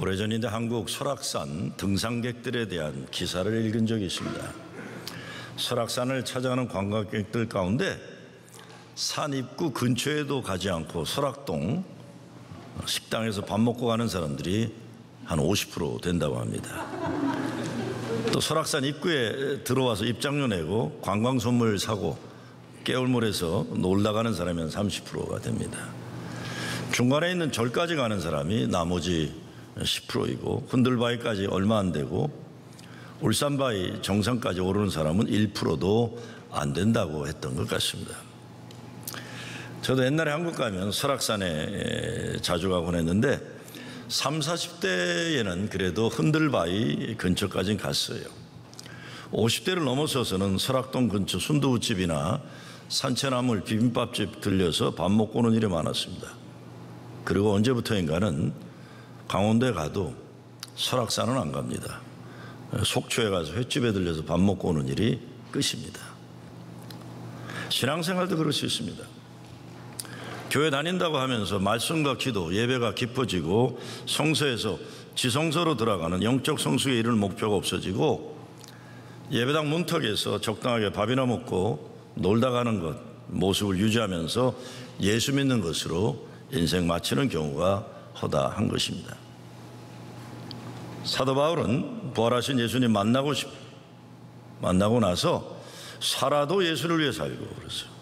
오래전인데 한국 설악산 등산객들에 대한 기사를 읽은 적이 있습니다. 설악산을 찾아가는 관광객들 가운데 산 입구 근처에도 가지 않고 설악동 식당에서 밥 먹고 가는 사람들이 한 50% 된다고 합니다. 또 설악산 입구에 들어와서 입장료 내고 관광 선물 사고 깨울물에서 놀다 가는 사람이 한 30%가 됩니다. 중간에 있는 절까지 가는 사람이 나머지 10%이고 흔들바위까지 얼마 안 되고 울산바위 정상까지 오르는 사람은 1%도 안 된다고 했던 것 같습니다. 저도 옛날에 한국 가면 설악산에 자주 가곤 했는데 30, 40대에는 그래도 흔들바위 근처까지는 갔어요. 50대를 넘어서서는 설악동 근처 순두부집이나 산채나물 비빔밥집 들려서 밥 먹고 오는 일이 많았습니다. 그리고 언제부터인가는 강원도에 가도 설악산은 안 갑니다. 속초에 가서 횟집에 들려서 밥 먹고 오는 일이 끝입니다. 신앙생활도 그럴 수 있습니다. 교회 다닌다고 하면서 말씀과 기도, 예배가 깊어지고 성서에서 지성소로 들어가는 영적 성숙에 이를 목표가 없어지고 예배당 문턱에서 적당하게 밥이나 먹고 놀다 가는 것 모습을 유지하면서 예수 믿는 것으로 인생 마치는 경우가 허다한 것입니다. 사도 바울은 부활하신 예수님 만나고 나서 살아도 예수를 위해 살고 그랬어요.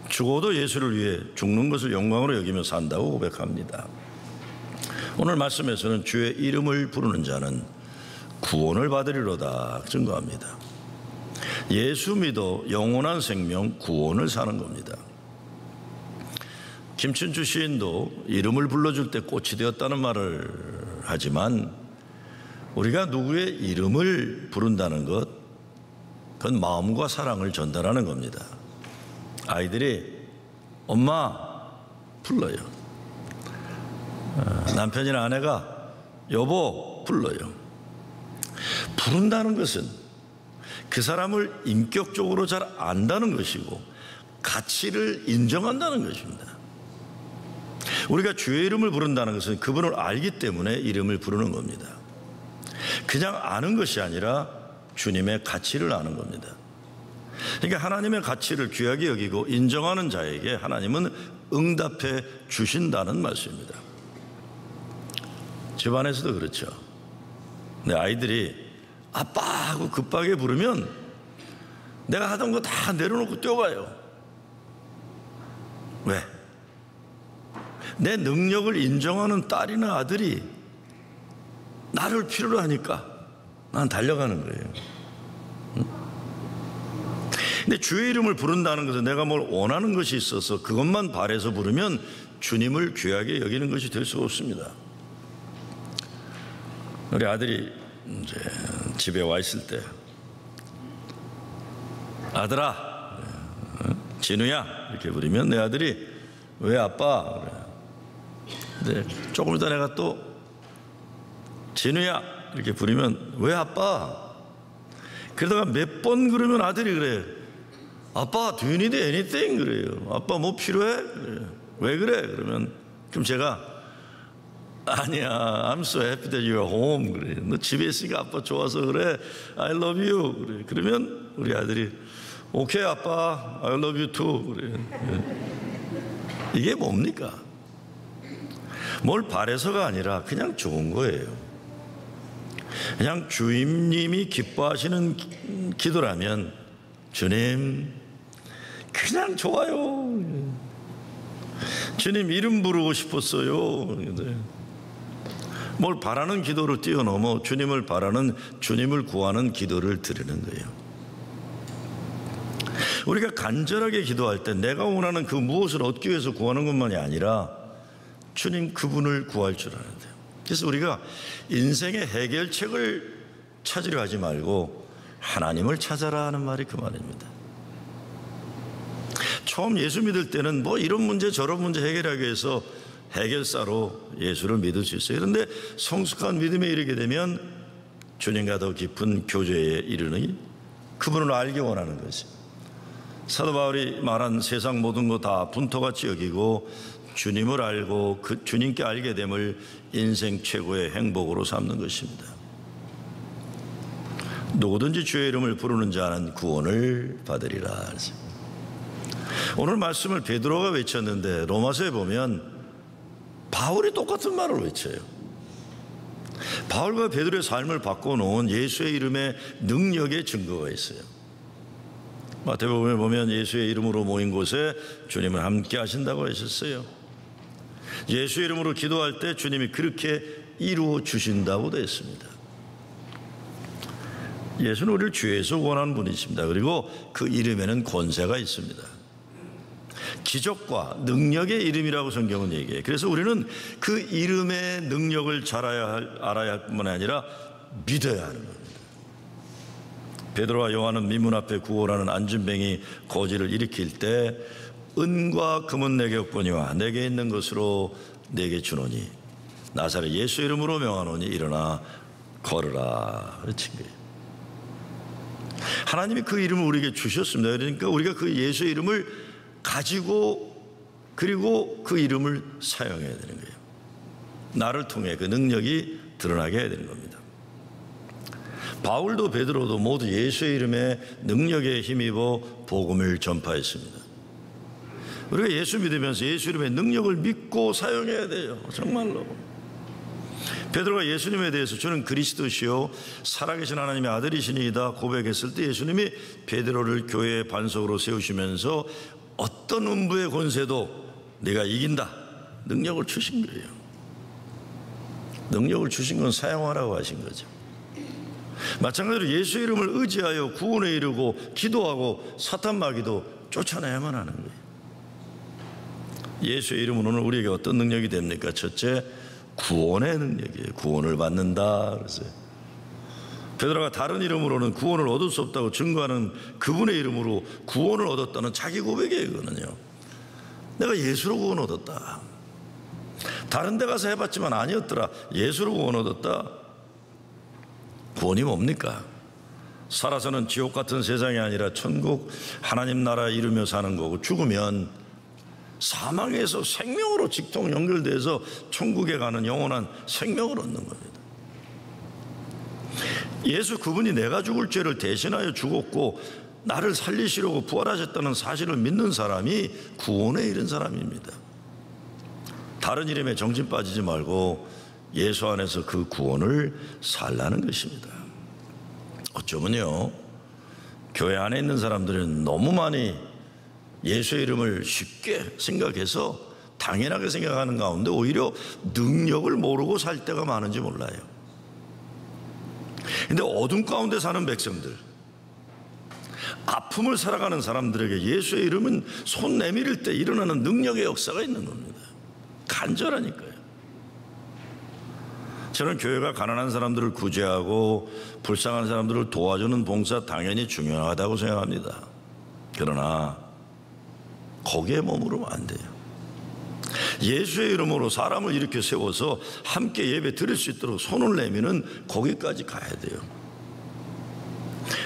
죽어도 예수를 위해 죽는 것을 영광으로 여기며 산다고 고백합니다. 오늘 말씀에서는 주의 이름을 부르는 자는 구원을 받으리로다 증거합니다. 예수 믿어 영원한 생명 구원을 사는 겁니다. 김춘주 시인도 이름을 불러줄 때 꽃이 되었다는 말을 하지만 우리가 누구의 이름을 부른다는 것, 그건 마음과 사랑을 전달하는 겁니다. 아이들이 엄마 불러요. 남편이나 아내가 여보 불러요. 부른다는 것은 그 사람을 인격적으로 잘 안다는 것이고 가치를 인정한다는 것입니다. 우리가 주의 이름을 부른다는 것은 그분을 알기 때문에 이름을 부르는 겁니다. 그냥 아는 것이 아니라 주님의 가치를 아는 겁니다. 그러니까 하나님의 가치를 귀하게 여기고 인정하는 자에게 하나님은 응답해 주신다는 말씀입니다. 집안에서도 그렇죠. 내 아이들이 아빠 하고 급하게 부르면 내가 하던 거 다 내려놓고 뛰어가요. 왜? 내 능력을 인정하는 딸이나 아들이 나를 필요로 하니까 난 달려가는 거예요. 근데 주의 이름을 부른다는 것은 내가 뭘 원하는 것이 있어서 그것만 바라서 부르면 주님을 귀하게 여기는 것이 될 수가 없습니다. 우리 아들이 이제 집에 와 있을 때 아들아, 진우야 이렇게 부르면 내 아들이 왜 아빠? 그래. 근데 조금 있다 내가 또 진우야 이렇게 부르면 왜 아빠? 그러다가 몇 번 그러면 아들이 그래. 아빠 do you need anything? 그래요. 아빠 뭐 필요해? 그래요. 왜 그래? 그러면 그럼 제가 아니야 I'm so happy that you're home. 그래. 너 집에 있으니까 아빠 좋아서 그래. I love you. 그래. 그러면 우리 아들이 오케이 아빠 I love you too. 그래. 이게 뭡니까? 뭘 바래서가 아니라 그냥 좋은 거예요. 그냥 주님이 기뻐하시는 기도라면 주님 그냥 좋아요. 주님 이름 부르고 싶었어요. 뭘 바라는 기도를 뛰어넘어 주님을 바라는 주님을 구하는 기도를 드리는 거예요. 우리가 간절하게 기도할 때 내가 원하는 그 무엇을 얻기 위해서 구하는 것만이 아니라 주님 그분을 구할 줄 알아야 돼요. 그래서 우리가 인생의 해결책을 찾으려 하지 말고 하나님을 찾아라 하는 말이 그 말입니다. 처음 예수 믿을 때는 뭐 이런 문제 저런 문제 해결하기 위해서 해결사로 예수를 믿을 수 있어요. 그런데 성숙한 믿음에 이르게 되면 주님과 더 깊은 교제에 이르니 그분을 알기 원하는 것이 사도 바울이 말한 세상 모든 거 다 분토같이 여기고 주님을 알고 그 주님께 알게 됨을 인생 최고의 행복으로 삼는 것입니다. 누구든지 주의 이름을 부르는 자는 구원을 받으리라. 오늘 말씀을 베드로가 외쳤는데 로마서에 보면 바울이 똑같은 말을 외쳐요. 바울과 베드로의 삶을 바꿔놓은 예수의 이름의 능력의 증거가 있어요. 마태복음에 보면 예수의 이름으로 모인 곳에 주님은 함께 하신다고 하셨어요. 예수의 이름으로 기도할 때 주님이 그렇게 이루어 주신다고 되어 있습니다. 예수는 우리를 죄에서 구원하는 분이십니다. 그리고 그 이름에는 권세가 있습니다. 기적과 능력의 이름이라고 성경은 얘기해요. 그래서 우리는 그 이름의 능력을 알아야 할 뿐만 아니라 믿어야 하는 겁니다. 베드로와 요한은 민문 앞에 구호라는 안진뱅이 거지를 일으킬 때 은과 금은 내게 없거니와 내게 있는 것으로 내게 주노니 나사렛 예수 이름으로 명하노니 일어나 걸으라 그러신 거예요. 하나님이 그 이름을 우리에게 주셨습니다. 그러니까 우리가 그 예수의 이름을 가지고 그리고 그 이름을 사용해야 되는 거예요. 나를 통해 그 능력이 드러나게 해야 되는 겁니다. 바울도 베드로도 모두 예수의 이름에 능력에 힘입어 복음을 전파했습니다. 우리가 예수 믿으면서 예수 이름의 능력을 믿고 사용해야 돼요. 정말로. 베드로가 예수님에 대해서 주는 그리스도시요 살아계신 하나님의 아들이시니이다 고백했을 때 예수님이 베드로를 교회의 반석으로 세우시면서 어떤 음부의 권세도 네가 이긴다 능력을 주신 거예요. 능력을 주신 건 사용하라고 하신 거죠. 마찬가지로 예수의 이름을 의지하여 구원에 이르고 기도하고 사탄 마귀도 쫓아내야만 하는 거예요. 예수의 이름으로는 우리에게 어떤 능력이 됩니까? 첫째, 구원의 능력이에요. 구원을 받는다 그랬어요. 베드로가 다른 이름으로는 구원을 얻을 수 없다고 증거하는 그분의 이름으로 구원을 얻었다는 자기 고백이에요. 그거는요. 내가 예수로 구원 얻었다. 다른 데 가서 해봤지만 아니었더라. 예수로 구원 얻었다. 구원이 뭡니까? 살아서는 지옥 같은 세상이 아니라 천국 하나님 나라 이루며 사는 거고 죽으면 사망에서 생명으로 직통 연결돼서 천국에 가는 영원한 생명을 얻는 겁니다. 예수 그분이 내가 죽을 죄를 대신하여 죽었고 나를 살리시려고 부활하셨다는 사실을 믿는 사람이 구원에 이른 사람입니다. 다른 이름에 정신 빠지지 말고 예수 안에서 그 구원을 살라는 것입니다. 어쩌면요 교회 안에 있는 사람들은 너무 많이 예수의 이름을 쉽게 생각해서 당연하게 생각하는 가운데 오히려 능력을 모르고 살 때가 많은지 몰라요. 근데 어둠 가운데 사는 백성들, 아픔을 살아가는 사람들에게 예수의 이름은 손 내밀을 때 일어나는 능력의 역사가 있는 겁니다. 간절하니까요. 저는 교회가 가난한 사람들을 구제하고 불쌍한 사람들을 도와주는 봉사 당연히 중요하다고 생각합니다. 그러나 거기에 머무르면 안 돼요. 예수의 이름으로 사람을 이렇게 세워서 함께 예배 드릴 수 있도록 손을 내미는 거기까지 가야 돼요.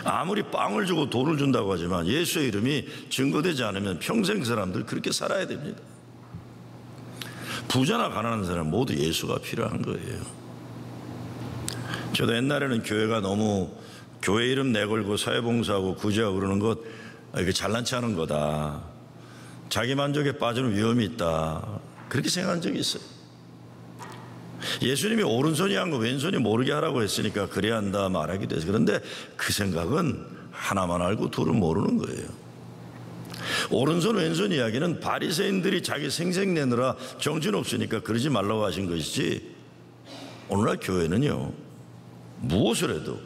아무리 빵을 주고 돈을 준다고 하지만 예수의 이름이 증거되지 않으면 평생 사람들 그렇게 살아야 됩니다. 부자나 가난한 사람 모두 예수가 필요한 거예요. 저도 옛날에는 교회가 너무 교회 이름 내걸고 사회봉사하고 구제하고 그러는 것 이게 잘난 체 하는 거다, 자기 만족에 빠지는 위험이 있다, 그렇게 생각한 적이 있어요. 예수님이 오른손이 한 거 왼손이 모르게 하라고 했으니까 그래야 한다 말하기도 해서. 그런데 그 생각은 하나만 알고 둘은 모르는 거예요. 오른손 왼손 이야기는 바리새인들이 자기 생색 내느라 정신없으니까 그러지 말라고 하신 것이지, 오늘날 교회는요 무엇을 해도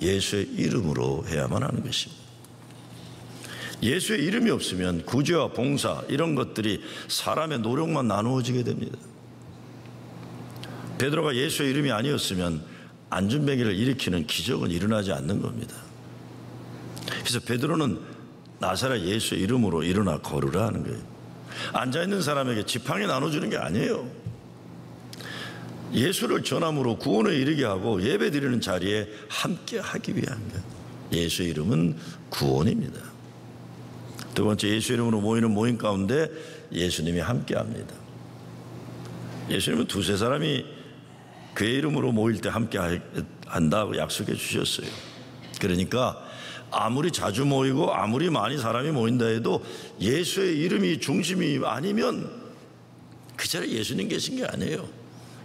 예수의 이름으로 해야만 하는 것입니다. 예수의 이름이 없으면 구제와 봉사 이런 것들이 사람의 노력만 나누어지게 됩니다. 베드로가 예수의 이름이 아니었으면 안진뱅이를 일으키는 기적은 일어나지 않는 겁니다. 그래서 베드로는 나사렛 예수의 이름으로 일어나 걸으라 하는 거예요. 앉아있는 사람에게 지팡이 나눠주는 게 아니에요. 예수를 전함으로 구원에 이르게 하고 예배 드리는 자리에 함께 하기 위한 거예요. 예수의 이름은 구원입니다. 두 번째, 예수 이름으로 모이는 모임 가운데 예수님이 함께합니다. 예수님은 두세 사람이 그의 이름으로 모일 때 함께 한다고 약속해 주셨어요. 그러니까 아무리 자주 모이고 아무리 많이 사람이 모인다 해도 예수의 이름이 중심이 아니면 그 자리에 예수님 계신 게 아니에요.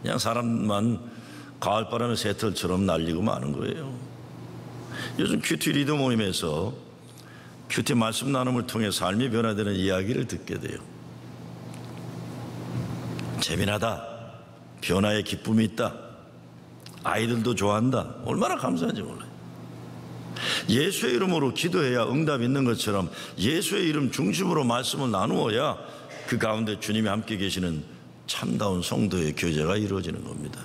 그냥 사람만 가을바람에 새털처럼 날리고 마는 거예요. 요즘 큐티 리더 모임에서 큐티 말씀 나눔을 통해 삶이 변화되는 이야기를 듣게 돼요. 재미나다. 변화의 기쁨이 있다. 아이들도 좋아한다. 얼마나 감사한지 몰라요. 예수의 이름으로 기도해야 응답 있는 것처럼 예수의 이름 중심으로 말씀을 나누어야 그 가운데 주님이 함께 계시는 참다운 성도의 교제가 이루어지는 겁니다.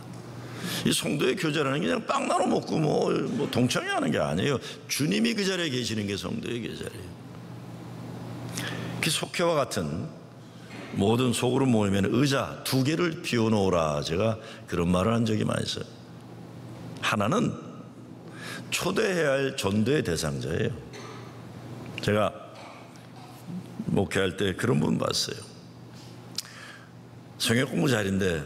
이 성도의 교제라는 게 그냥 빵 나눠 먹고 뭐 동창회 하는 게 아니에요. 주님이 그 자리에 계시는 게 성도의 교제예요. 그 속회와 같은 모든 소그룹 모임에는 의자 2개를 비워놓으라, 제가 그런 말을 한 적이 많이 있어요. 하나는 초대해야 할 전도의 대상자예요. 제가 목회할 때 그런 분 봤어요. 성역 공부 잘인데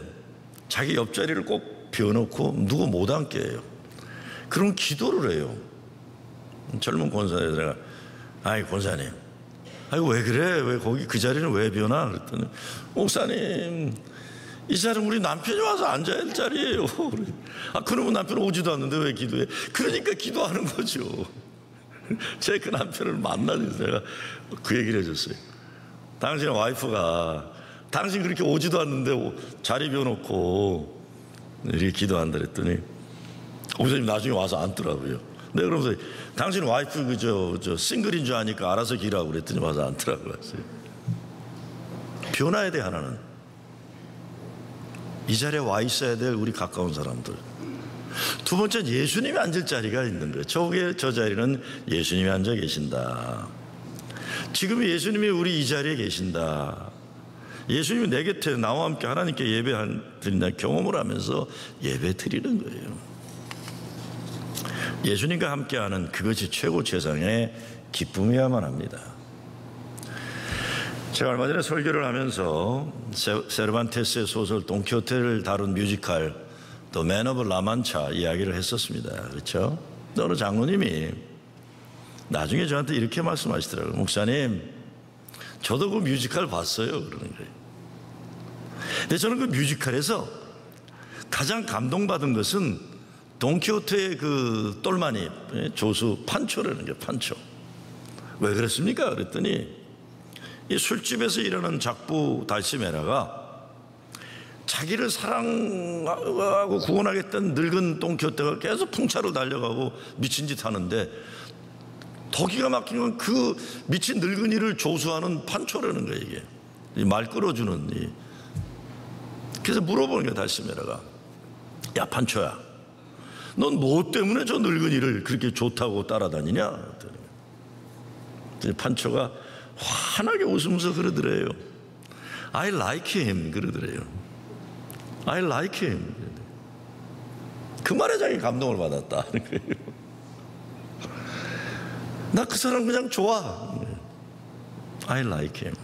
자기 옆자리를 꼭 비워놓고 누구 못 앉게 해요. 그럼 기도를 해요. 젊은 권사님들이 아이 권사님, 아이고 왜 그래? 왜 거기 그 자리는 왜 비워놔? 그랬더니 목사님, 이 자리는 우리 남편이 와서 앉아야 할 자리예요. 아, 그러면 남편 오지도 않는데 왜 기도해? 그러니까 기도하는 거죠. 제가 그 남편을 만나서 제가 그 얘기를 해줬어요. 당신의 와이프가 당신 그렇게 오지도 않는데 자리 비워놓고 이렇게 기도한다 그랬더니 목사님 나중에 와서 앉더라고요. 네, 그러면서 당신 와이프 저 싱글인 줄 아니까 알아서 기라고 그랬더니 와서 앉더라고요. 변화에 대해 하나는 이 자리에 와 있어야 될 우리 가까운 사람들. 두 번째는 예수님이 앉을 자리가 있는 거예요. 저 자리는 예수님이 앉아 계신다. 지금 예수님이 우리 이 자리에 계신다. 예수님이 내 곁에 나와 함께 하나님께 예배 드린다 경험을 하면서 예배 드리는 거예요. 예수님과 함께하는 그것이 최고 최상의 기쁨이야만 합니다. 제가 얼마 전에 설교를 하면서 세르반테스의 소설 돈키호테를 다룬 뮤지컬 또 맨 오브 라만차 이야기를 했었습니다. 그렇죠? 어느 장로님이 나중에 저한테 이렇게 말씀하시더라고요. 목사님, 저도 그 뮤지컬 봤어요. 그러는 거예요. 근데 저는 그 뮤지컬에서 가장 감동받은 것은 돈키호테의 그 똘마니 조수 판초라는 게 판초. 왜 그랬습니까? 그랬더니 이 술집에서 일하는 작부 달시메라가 자기를 사랑하고 구원하겠다는 늙은 돈키호테가 계속 풍차로 달려가고 미친 짓 하는데 더 기가 막힌 건 그 미친 늙은이를 조수하는 판초라는 거예요. 이게 말 끌어주는 그래서 물어보는 거야. 달시메라가, 야 판초야, 넌 뭐 때문에 저 늙은이를 그렇게 좋다고 따라다니냐? 판초가 환하게 웃으면서 그러더래요. I like him 그러더래요. I like him. 그 말에 자기 감동을 받았다는 거예요. 나 그 사람 그냥 좋아. I like him.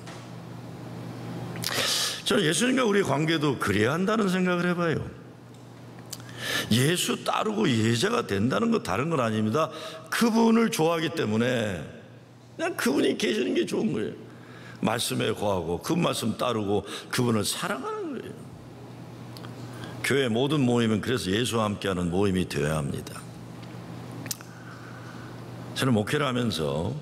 저는 예수님과 우리의 관계도 그래야 한다는 생각을 해봐요. 예수 따르고 예자가 된다는 거 다른 건 아닙니다. 그분을 좋아하기 때문에 그냥 그분이 계시는 게 좋은 거예요. 말씀에 거하고 그 말씀 따르고 그분을 사랑하는 거예요. 교회 모든 모임은 그래서 예수와 함께하는 모임이 되어야 합니다. 저는 목회를 하면서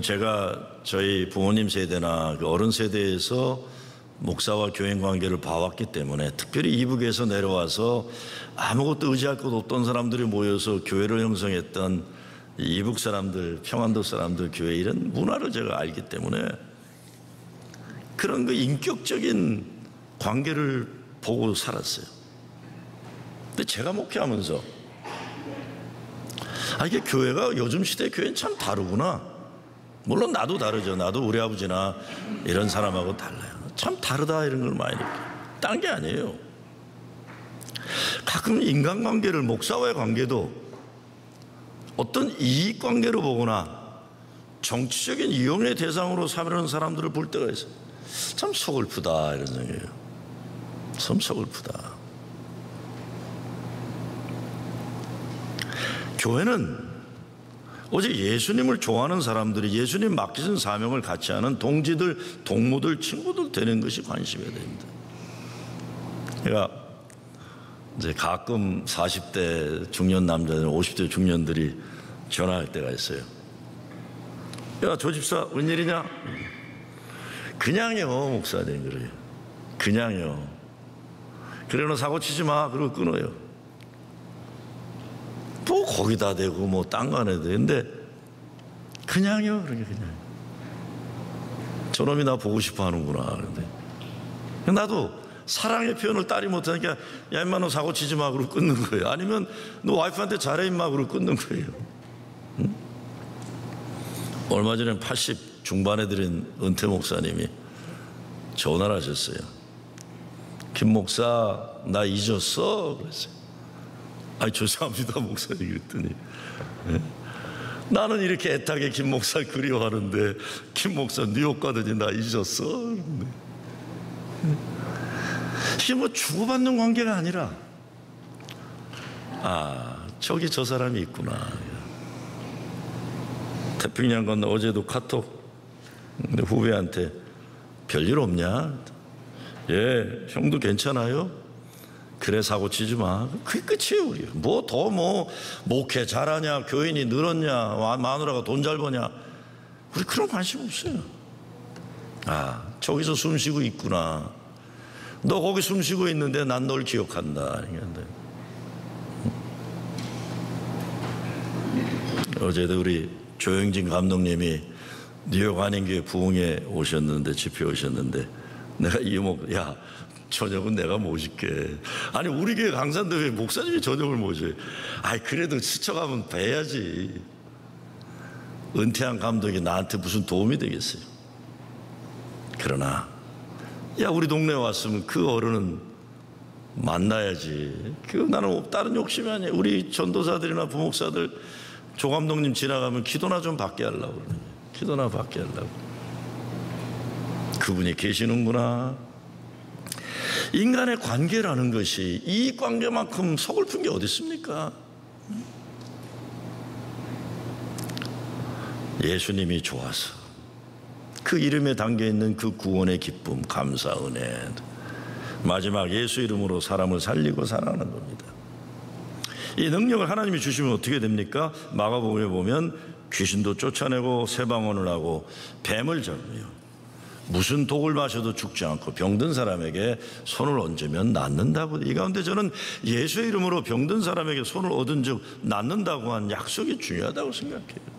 제가 저희 부모님 세대나 그 어른 세대에서 목사와 교인 관계를 봐왔기 때문에 특별히 이북에서 내려와서 아무것도 의지할 것 없던 사람들이 모여서 교회를 형성했던 이북 사람들, 평안도 사람들 교회 이런 문화를 제가 알기 때문에 그런 그 인격적인 관계를 보고 살았어요. 근데 제가 목회하면서 이게 교회가 요즘 시대 교회는 참 다르구나. 물론 나도 다르죠. 나도 우리 아버지나 이런 사람하고 달라요. 참 다르다 이런 걸 많이 느껴요. 딴 게 아니에요. 가끔 인간관계를, 목사와의 관계도 어떤 이익관계로 보거나 정치적인 이용의 대상으로 삼으려는 사람들을 볼 때가 있어요. 참 서글프다 이런 생각이에요. 참 서글프다. 교회는 오직 예수님을 좋아하는 사람들이 예수님 맡기신 사명을 같이 하는 동지들, 동무들, 친구들 되는 것이 관심이어야 됩니다. 제가 이제 가끔 40대 중년 남자들, 50대 중년들이 전화할 때가 있어요. 야, 조 집사 웬일이냐? 그냥요, 목사님. 그래요. 그냥요. 그래 너 사고 치지 마. 그러고 끊어요. 뭐 거기다 대고 뭐 딴 거 안 해도 되는데 그냥요. 그러게 그냥. 저놈이 나 보고 싶어 하는구나. 그런데 나도 사랑의 표현을 따리 못하니까 야 임마 너 사고 치지 마. 그러고 끊는 거예요. 아니면 너 와이프한테 잘해 임마. 그러고 끊는 거예요. 응? 얼마 전에 80 중반에 들인 은퇴 목사님이 전화를 하셨어요. 김 목사 나 잊었어? 그랬어요. 아니 죄송합니다 목사님 그랬더니 네? 나는 이렇게 애타게 김 목사 그리워하는데 김 목사 뉴욕 가더니 나 잊었어? 네? 이게 뭐 주고받는 관계가 아니라 저기 저 사람이 있구나. 태평양 건너 어제도 카톡 후배한테 별일 없냐? 예, 형도 괜찮아요? 그래 사고 치지 마. 그게 끝이에요. 우리 뭐 더 뭐 목회 잘하냐, 교인이 늘었냐, 마누라가 돈 잘 버냐, 우리 그런 관심 없어요. 저기서 숨 쉬고 있구나. 너 거기 숨 쉬고 있는데 난 널 기억한다. 어제도 우리 조영진 감독님이 뉴욕 한인교회 부흥회 오셨는데, 집회 오셨는데 내가 이목 야 저녁은 내가 모실게. 아니 우리 교회 강산도 왜 목사님이 저녁을 모셔요? 그래도 스쳐가면 뵈야지. 은퇴한 감독이 나한테 무슨 도움이 되겠어요? 그러나 야 우리 동네에 왔으면 그 어른은 만나야지. 나는 다른 욕심이 아니에요. 우리 전도사들이나 부목사들 조 감독님 지나가면 기도나 좀 받게 하려고 그러네. 기도나 받게 하려고. 그분이 계시는구나. 인간의 관계라는 것이 이 관계만큼 서글픈 게 어디 있습니까? 예수님이 좋아서 그 이름에 담겨있는 그 구원의 기쁨, 감사, 은혜, 마지막 예수 이름으로 사람을 살리고 사랑하는 겁니다. 이 능력을 하나님이 주시면 어떻게 됩니까? 마가복음에 보면 귀신도 쫓아내고 세방언을 하고 뱀을 잡으며 무슨 독을 마셔도 죽지 않고 병든 사람에게 손을 얹으면 낫는다고. 이 가운데 저는 예수의 이름으로 병든 사람에게 손을 얻은 즉 낫는다고 한 약속이 중요하다고 생각해요.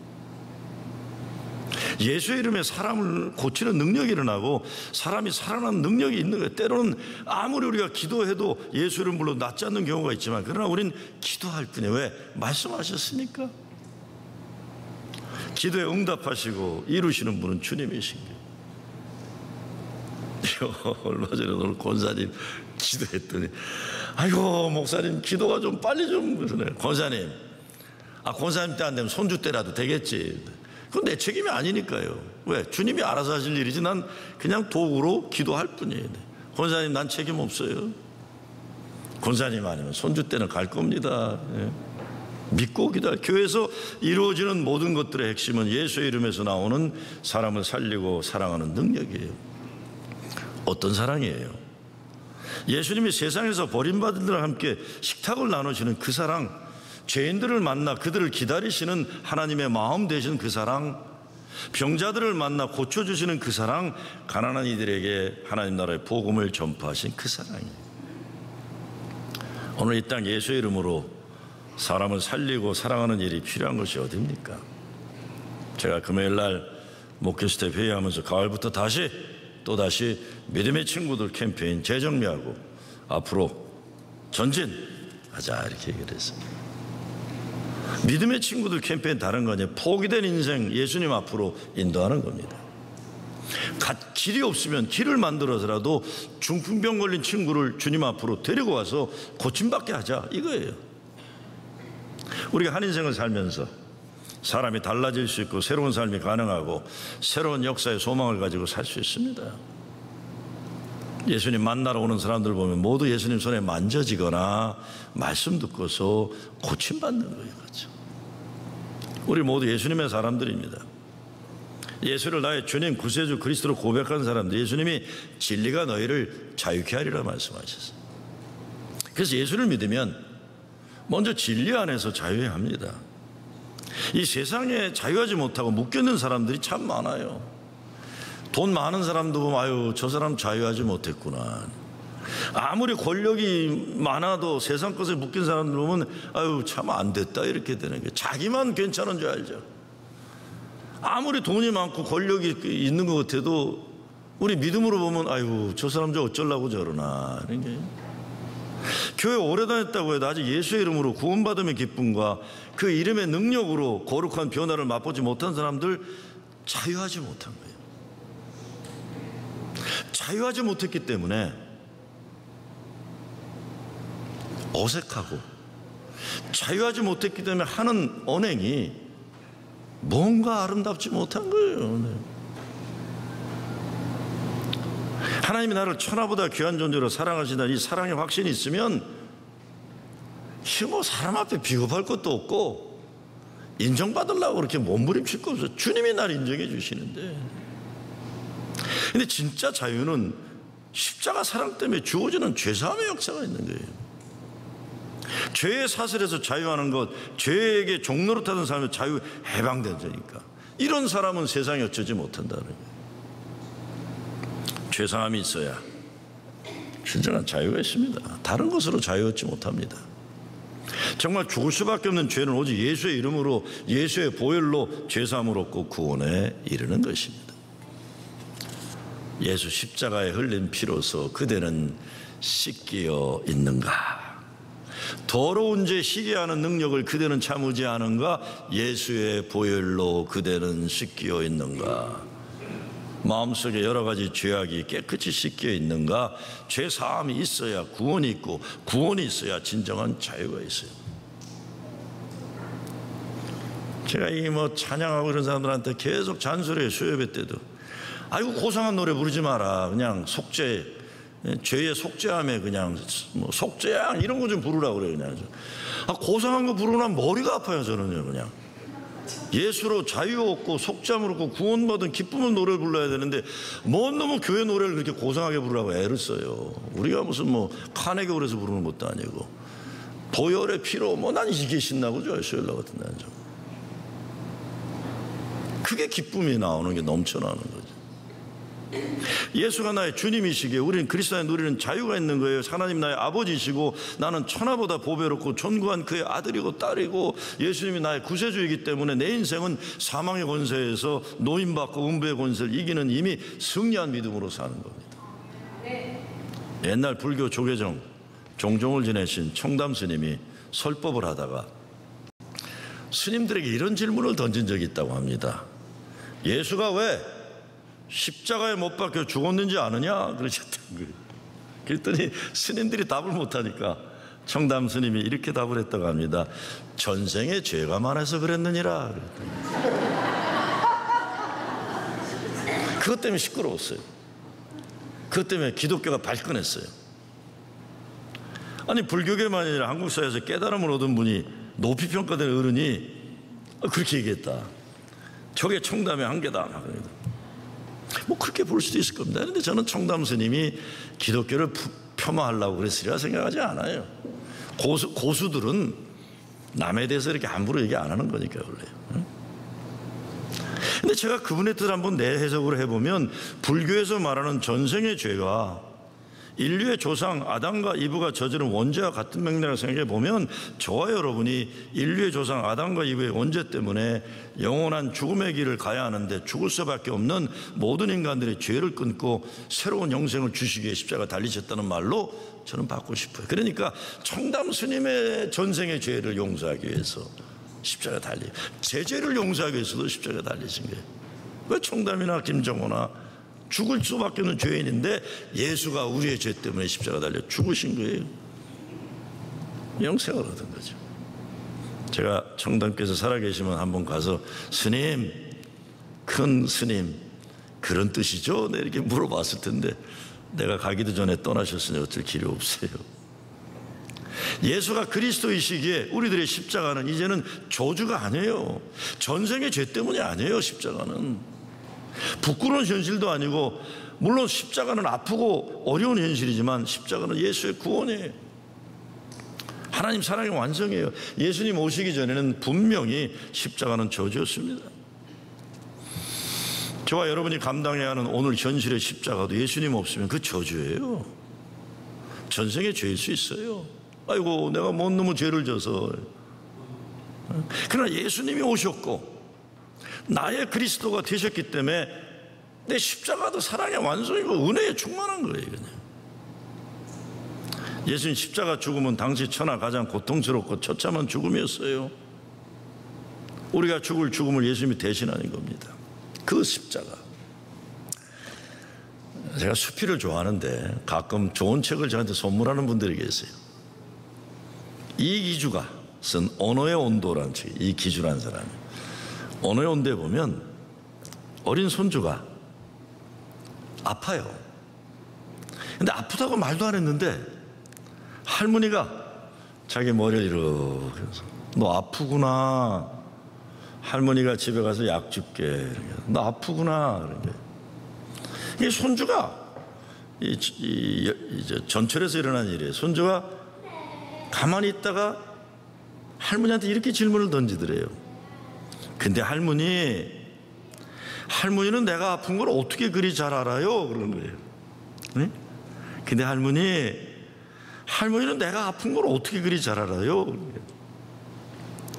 예수의 이름에 사람을 고치는 능력이 일어나고 사람이 살아나는 능력이 있는 거예요. 때로는 아무리 우리가 기도해도 예수 이름 불러 낫지 않는 경우가 있지만 그러나 우린 기도할 뿐이에요. 왜? 말씀하셨으니까. 기도에 응답하시고 이루시는 분은 주님이신 거예요. 얼마 전에 오늘 권사님 기도했더니 아이고 목사님 기도가 좀 빨리 좀 그러네. 권사님 권사님 때 안 되면 손주 때라도 되겠지. 그건 내 책임이 아니니까요. 왜? 주님이 알아서 하실 일이지 난 그냥 도구로 기도할 뿐이에요. 권사님 난 책임 없어요. 권사님 아니면 손주 때는 갈 겁니다. 믿고 기도해. 교회에서 이루어지는 모든 것들의 핵심은 예수의 이름에서 나오는 사람을 살리고 사랑하는 능력이에요. 어떤 사랑이에요? 예수님이 세상에서 버림받은 자들과 함께 식탁을 나누시는 그 사랑, 죄인들을 만나 그들을 기다리시는 하나님의 마음 되시는 그 사랑, 병자들을 만나 고쳐주시는 그 사랑, 가난한 이들에게 하나님 나라의 복음을 전파하신 그 사랑이에요. 오늘 이 땅 예수의 이름으로 사람을 살리고 사랑하는 일이 필요한 것이 어디입니까? 제가 금요일 날 목회스텝 회의하면서 가을부터 또다시 믿음의 친구들 캠페인 재정비하고 앞으로 전진하자 이렇게 얘기를 했습니다. 믿음의 친구들 캠페인 다른 거 아니에요. 포기된 인생 예수님 앞으로 인도하는 겁니다. 길이 없으면 길을 만들어서라도 중풍병 걸린 친구를 주님 앞으로 데리고 와서 고침받게 하자 이거예요. 우리가 한 인생을 살면서 사람이 달라질 수 있고 새로운 삶이 가능하고 새로운 역사의 소망을 가지고 살 수 있습니다. 예수님 만나러 오는 사람들 보면 모두 예수님 손에 만져지거나 말씀 듣고서 고침받는 거예요. 그렇죠? 우리 모두 예수님의 사람들입니다. 예수를 나의 주님 구세주 그리스도로 고백한 사람들, 예수님이 진리가 너희를 자유케 하리라 말씀하셨어요. 그래서 예수를 믿으면 먼저 진리 안에서 자유해야 합니다. 이 세상에 자유하지 못하고 묶여있는 사람들이 참 많아요. 돈 많은 사람도 보면 아유 저 사람 자유하지 못했구나. 아무리 권력이 많아도 세상 것에 묶인 사람들 보면 아유 참 안 됐다 이렇게 되는 게, 자기만 괜찮은 줄 알죠. 아무리 돈이 많고 권력이 있는 것 같아도 우리 믿음으로 보면 아유 저 사람 저 어쩌려고 저러나 이런 게. 교회 오래 다녔다고 해도 아직 예수의 이름으로 구원받음의 기쁨과 그 이름의 능력으로 거룩한 변화를 맛보지 못한 사람들 자유하지 못한 거예요. 자유하지 못했기 때문에 어색하고, 자유하지 못했기 때문에 하는 언행이 뭔가 아름답지 못한 거예요. 하나님이 나를 천하보다 귀한 존재로 사랑하신다는 이 사랑의 확신이 있으면 뭐 사람 앞에 비겁할 것도 없고 인정받으려고 그렇게 몸부림칠 거 없어요. 주님이 날 인정해 주시는데. 근데 진짜 자유는 십자가 사랑 때문에 주어지는 죄사함의 역사가 있는 거예요. 죄의 사슬에서 자유하는 것, 죄에게 종노릇하던 삶의 자유 해방된다니까. 이런 사람은 세상에 어쩌지 못한다는 거예요. 죄사함이 있어야 진정한 자유가 있습니다. 다른 것으로 자유 얻지 못합니다. 정말 죽을 수밖에 없는 죄는 오직 예수의 이름으로, 예수의 보혈로 죄사함을 얻고 구원에 이르는 것입니다. 예수 십자가에 흘린 피로서 그대는 씻기어 있는가? 더러운 죄 희게 하는 능력을 그대는 참으지 않은가? 예수의 보혈로 그대는 씻기어 있는가? 마음속에 여러 가지 죄악이 깨끗이 씻겨 있는가? 죄 사함이 있어야 구원이 있고, 구원이 있어야 진정한 자유가 있어요. 제가 이 찬양하고 이런 사람들한테 계속 잔소리해요. 수요예배 때도. 아이고 고상한 노래 부르지 마라. 그냥 속죄, 죄의 속죄함에 그냥 속죄양 이런 거 좀 부르라고 그래요. 그냥. 고상한 거 부르고 나면 머리가 아파요. 저는요. 그냥 예수로 자유 얻고 속죄함을 얻고 구원받은 기쁨의 노래를 불러야 되는데 뭔 놈의 교회 노래를 그렇게 고상하게 부르라고 애를 써요. 우리가 무슨 카네기홀에서 부르는 것도 아니고 보혈의 피로 난 이게 신나고 좋아요. 수요일날 같은 날은 좀. 그게 기쁨이 나오는 게 넘쳐나는 거죠. 예수가 나의 주님이시기에 우리는 그리스도 안에 누리는 자유가 있는 거예요. 하나님 나의 아버지시고 나는 천하보다 보배롭고 존귀한 그의 아들이고 딸이고 예수님이 나의 구세주이기 때문에 내 인생은 사망의 권세에서 노임받고 음부의 권세를 이기는 이미 승리한 믿음으로 사는 겁니다. 옛날 불교 조계종 종종을 지내신 청담 스님이 설법을 하다가 스님들에게 이런 질문을 던진 적이 있다고 합니다. 예수가 왜 십자가에 못 박혀 죽었는지 아느냐? 그러셨던 거예요. 그랬더니 스님들이 답을 못하니까 청담 스님이 이렇게 답을 했다고 합니다. 전생에 죄가 많아서 그랬느니라. 그것 때문에 시끄러웠어요. 그것 때문에 기독교가 발끈했어요. 아니 불교계만 아니라 한국 사회에서 깨달음을 얻은 분이 높이 평가된 어른이 그렇게 얘기했다. 저게 청담의 한계다. 그렇게 볼 수도 있을 겁니다. 그런데 저는 청담 스님이 기독교를 폄하하려고 그랬으리라 생각하지 않아요. 고수들은 남에 대해서 이렇게 함부로 얘기 안 하는 거니까 원래. 근데 제가 그분의 뜻을 한번 내 해석으로 해보면 불교에서 말하는 전생의 죄가 인류의 조상 아담과 이브가 저지른 원죄와 같은 맥락을 생각해 보면 저와 여러분이 인류의 조상 아담과 이브의 원죄 때문에 영원한 죽음의 길을 가야 하는데 죽을 수밖에 없는 모든 인간들의 죄를 끊고 새로운 영생을 주시기 위해 십자가 달리셨다는 말로 저는 받고 싶어요. 그러니까 청담 스님의 전생의 죄를 용서하기 위해서 십자가 달리, 제 죄를 용서하기 위해서도 십자가 달리신 거예요. 왜 청담이나 김정호나 죽을 수밖에 없는 죄인인데 예수가 우리의 죄 때문에 십자가 달려 죽으신 거예요. 영생을 얻은 거죠. 제가 청담께서 살아계시면 한번 가서 스님, 큰 스님 그런 뜻이죠? 네, 이렇게 물어봤을 텐데 내가 가기도 전에 떠나셨으니 어쩔 길이 없어요. 예수가 그리스도이시기에 우리들의 십자가는 이제는 저주가 아니에요. 전생의 죄 때문이 아니에요. 십자가는 부끄러운 현실도 아니고, 물론 십자가는 아프고 어려운 현실이지만 십자가는 예수의 구원이에요. 하나님 사랑의 완성이에요. 예수님 오시기 전에는 분명히 십자가는 저주였습니다. 저와 여러분이 감당해야 하는 오늘 현실의 십자가도 예수님 없으면 그 저주예요. 전생의 죄일 수 있어요. 아이고 내가 뭔 놈의 죄를 져서. 그러나 예수님이 오셨고 나의 그리스도가 되셨기 때문에 내 십자가도 사랑의 완성이고 은혜에 충만한 거예요. 그냥. 예수님 십자가 죽음은 당시 천하 가장 고통스럽고 처참한 죽음이었어요. 우리가 죽을 죽음을 예수님이 대신하는 겁니다. 그 십자가. 제가 수필을 좋아하는데 가끔 좋은 책을 저한테 선물하는 분들이 계세요. 이기주가 쓴 언어의 온도라는 책, 이기주라는 사람이 언어의 온도에 보면 어린 손주가 아파요. 근데 아프다고 말도 안 했는데 할머니가 자기 머리를 이렇게 해서 너 아프구나. 할머니가 집에 가서 약 줄게. 너 아프구나. 이게 손주가 이제 전철에서 일어난 일이에요. 손주가 가만히 있다가 할머니한테 이렇게 질문을 던지더래요. 근데 할머니는 내가 아픈 걸 어떻게 그리 잘 알아요? 그러는 거예요. 네? 근데 할머니는 내가 아픈 걸 어떻게 그리 잘 알아요?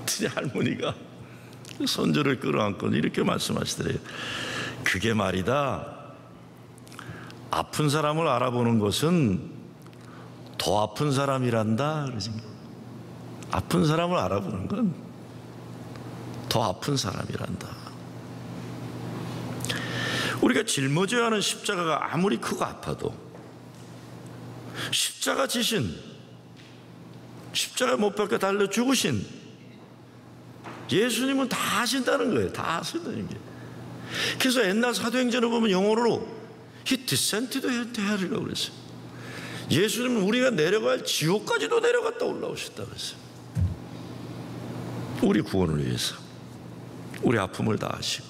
근데 할머니가 손주를 끌어안고 이렇게 말씀하시더래요. 그게 말이다. 아픈 사람을 알아보는 것은 더 아픈 사람이란다. 그러지. 아픈 사람을 알아보는 건 더 아픈 사람이란다. 우리가 짊어져야 하는 십자가가 아무리 크고 아파도 십자가 지신, 십자가 못 박혀 달려 죽으신 예수님은 다 하신다는 거예요. 다 하신다는 게. 그래서 옛날 사도행전을 보면 영어로 He descended to hell이라고 그랬어요. 예수님은 우리가 내려갈 지옥까지도 내려갔다 올라오셨다 그랬어요. 우리 구원을 위해서 우리 아픔을 다 하시고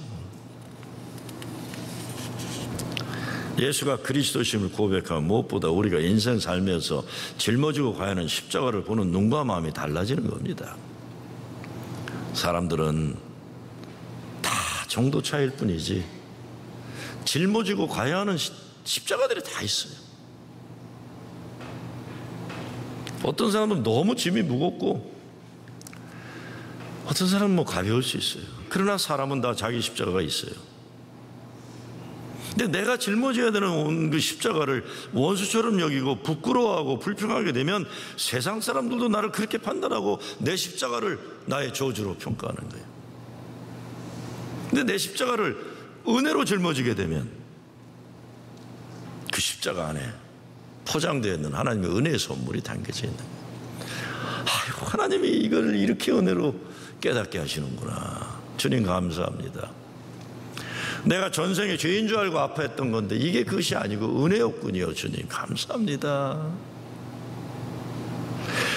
예수가 그리스도심을 고백하면 무엇보다 우리가 인생 살면서 짊어지고 가야 하는 십자가를 보는 눈과 마음이 달라지는 겁니다. 사람들은 다 정도 차이일 뿐이지 짊어지고 가야 하는 십자가들이 다 있어요. 어떤 사람은 너무 짐이 무겁고 어떤 사람은 뭐 가벼울 수 있어요. 그러나 사람은 다 자기 십자가가 있어요. 근데 내가 짊어져야 되는 그 십자가를 원수처럼 여기고 부끄러워하고 불평하게 되면 세상 사람들도 나를 그렇게 판단하고 내 십자가를 나의 저주로 평가하는 거예요. 근데 내 십자가를 은혜로 짊어지게 되면 그 십자가 안에 포장되어 있는 하나님의 은혜의 선물이 담겨져 있는 거예요. 아이고, 하나님이 이걸 이렇게 은혜로 깨닫게 하시는구나. 주님 감사합니다. 내가 전생에 죄인 줄 알고 아파했던 건데 이게 그것이 아니고 은혜였군요. 주님 감사합니다.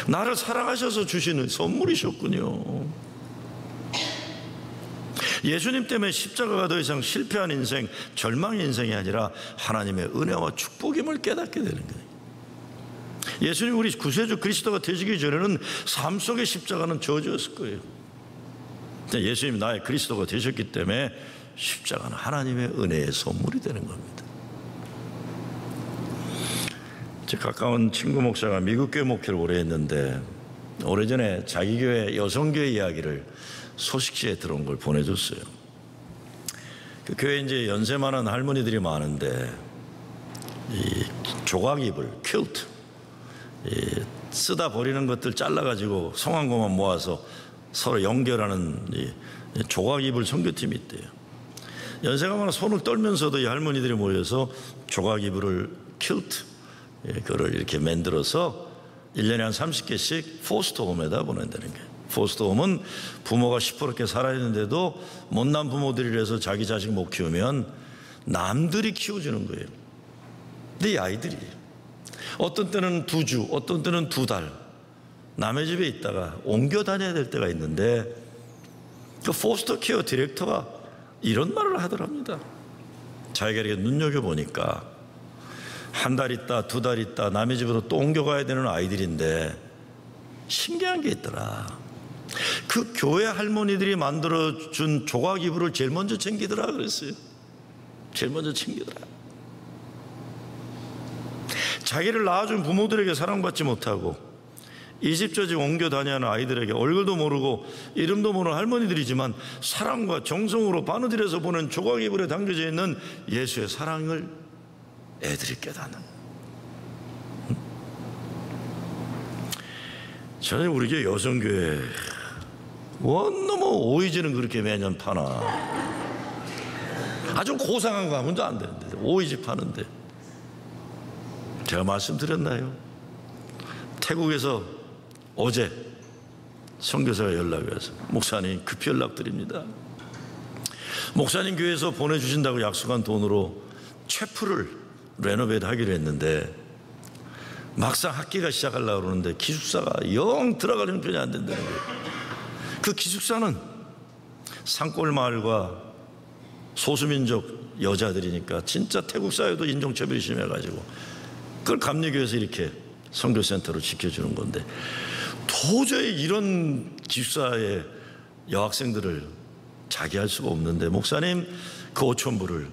나를 사랑하셔서 주시는 선물이셨군요. 예수님 때문에 십자가가 더 이상 실패한 인생, 절망의 인생이 아니라 하나님의 은혜와 축복임을 깨닫게 되는 거예요. 예수님 우리 구세주 그리스도가 되시기 전에는 삶 속의 십자가는 저주였을 거예요. 예수님 나의 그리스도가 되셨기 때문에 십자가는 하나님의 은혜의 선물이 되는 겁니다. 제 가까운 친구 목사가 미국 교회 목회를 오래 했는데 오래전에 자기 교회 여성교회 이야기를 소식지에 들어온 걸 보내줬어요. 그 교회에 이제 연세 많은 할머니들이 많은데 이 조각이불, 퀼트, 쓰다 버리는 것들 잘라가지고 성한 것만 모아서 서로 연결하는 이 조각이불 선교팀이 있대요. 연세가 많아 손을 떨면서도 이 할머니들이 모여서 조각이불을 퀼트, 그걸 이렇게 만들어서 1년에 한 30개씩 포스터홈에다 보낸다는 거예요. 포스터홈은 부모가 시퍼렇게 살아있는데도 못난 부모들이라서 자기 자식 못 키우면 남들이 키워주는 거예요. 근데 이 아이들이 어떤 때는 2주, 어떤 때는 2달 남의 집에 있다가 옮겨 다녀야 될 때가 있는데 그 포스터 케어 디렉터가 이런 말을 하더랍니다. 자기가 이렇게 눈여겨보니까 1달 있다 2달 있다 남의 집으로 또 옮겨가야 되는 아이들인데 신기한 게 있더라. 그 교회 할머니들이 만들어준 조각 이불을 제일 먼저 챙기더라 그랬어요. 제일 먼저 챙기더라. 자기를 낳아준 부모들에게 사랑받지 못하고 이 집 저 집 옮겨 다녀야 하는 아이들에게 얼굴도 모르고 이름도 모르는 할머니들이지만 사랑과 정성으로 바느질해서 보낸 조각 이불에 담겨져 있는 예수의 사랑을 애들이 깨닫는. 저는 우리 교회 여성교회 너무 오이지는 그렇게 매년 파나. 아주 고상한 거 하면 안 되는데 오이지 파는데. 제가 말씀드렸나요? 태국에서 어제 선교사가 연락이 와서 목사님 급히 연락드립니다. 목사님 교회에서 보내주신다고 약속한 돈으로 채플을 레노베이트 하기로 했는데 막상 학기가 시작하려고 그러는데 기숙사가 영 들어가는 편이 안 된다는 거예요. 그 기숙사는 산골 마을과 소수민족 여자들이니까 진짜 태국 사회도 인종차별이 심해가지고 그걸 감리교에서 이렇게 선교센터로 지켜주는 건데 도저히 이런 기숙사의 여학생들을 자기할 수가 없는데 목사님 그 5,000불을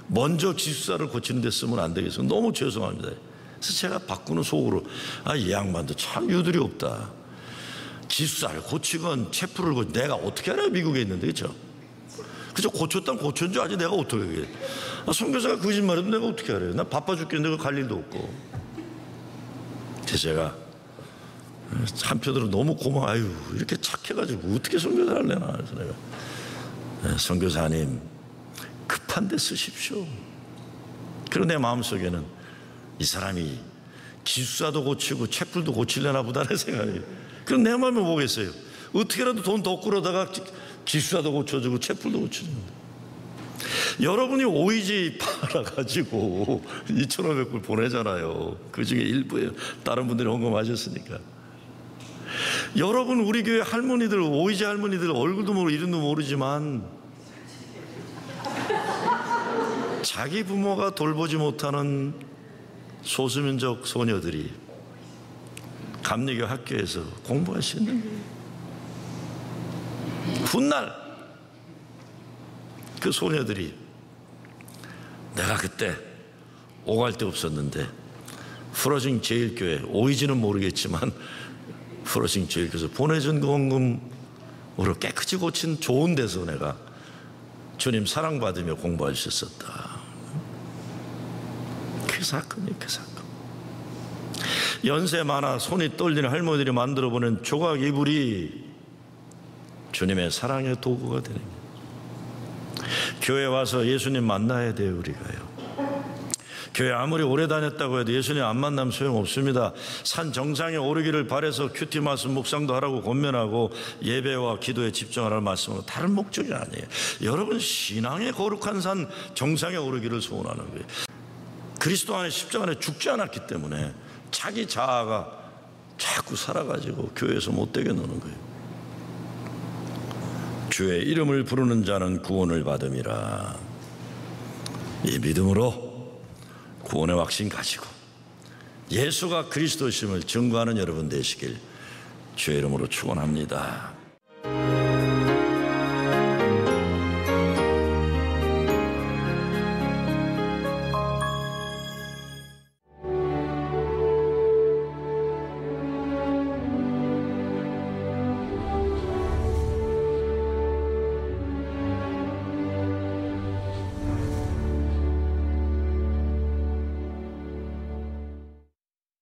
먼저 기숙사를 고치는 데 쓰면 안 되겠어요. 너무 죄송합니다. 그래서 제가 바꾸는 속으로 이 양반도 참 유들이 없다. 기숙사를 고치건 채플을 고치건 내가 어떻게 알아요? 미국에 있는데 그렇죠? 그저 고쳤다면 고쳤는 줄 알지 내가 어떻게 해. 선교사가 거짓말해도 내가 어떻게 알아요? 나 바빠 죽겠는데 갈 일도 없고. 그래서 제가 한편으로 너무 고마워요. 이렇게 착해가지고 어떻게 선교사를 내나. 그래서 내가 선교사님 급한 데 쓰십시오. 그리고 내 마음속에는 이 사람이 기숙사도 고치고 채플도 고치려나 보다는 생각이. 그럼 내 마음에 뭐겠어요? 어떻게라도 돈 더 끌어다가 기숙사도 고쳐주고 채플도 고쳐주는데 여러분이 오이지 팔아가지고 2,500불 보내잖아요. 그 중에 일부예요. 다른 분들이 헌금하셨으니까. 여러분 우리 교회 할머니들 오이지 할머니들 얼굴도 모르고 이름도 모르지만 자기 부모가 돌보지 못하는 소수민족 소녀들이 감리교 학교에서 공부할 수 있는 거예요. 훗날 그 소녀들이 내가 그때 오갈 데 없었는데 프로징 제일교회 오이지는 모르겠지만 프로징 제일교회에서 보내준 그 헌금으로 깨끗이 고친 좋은 데서 내가 주님 사랑받으며 공부할 수 있었다. 그 사건이에요. 그 사건. 연세 많아 손이 떨리는 할머니들이 만들어 보낸 조각 이불이 주님의 사랑의 도구가 되는 거예요. 교회 와서 예수님 만나야 돼요. 우리가요. 교회 아무리 오래 다녔다고 해도 예수님 안 만나면 소용없습니다. 산 정상에 오르기를 바라서 큐티 말씀 묵상도 하라고 권면하고 예배와 기도에 집중하라는 말씀으로 다른 목적이 아니에요. 여러분 신앙의 거룩한 산 정상에 오르기를 소원하는 거예요. 그리스도 안에 십자가 안에 죽지 않았기 때문에 자기 자아가 자꾸 살아가지고 교회에서 못되게 노는 거예요. 주의 이름을 부르는 자는 구원을 받음이라. 이 믿음으로 구원의 확신 가지고 예수가 그리스도심을 증거하는 여러분 되시길 주의 이름으로 축원합니다.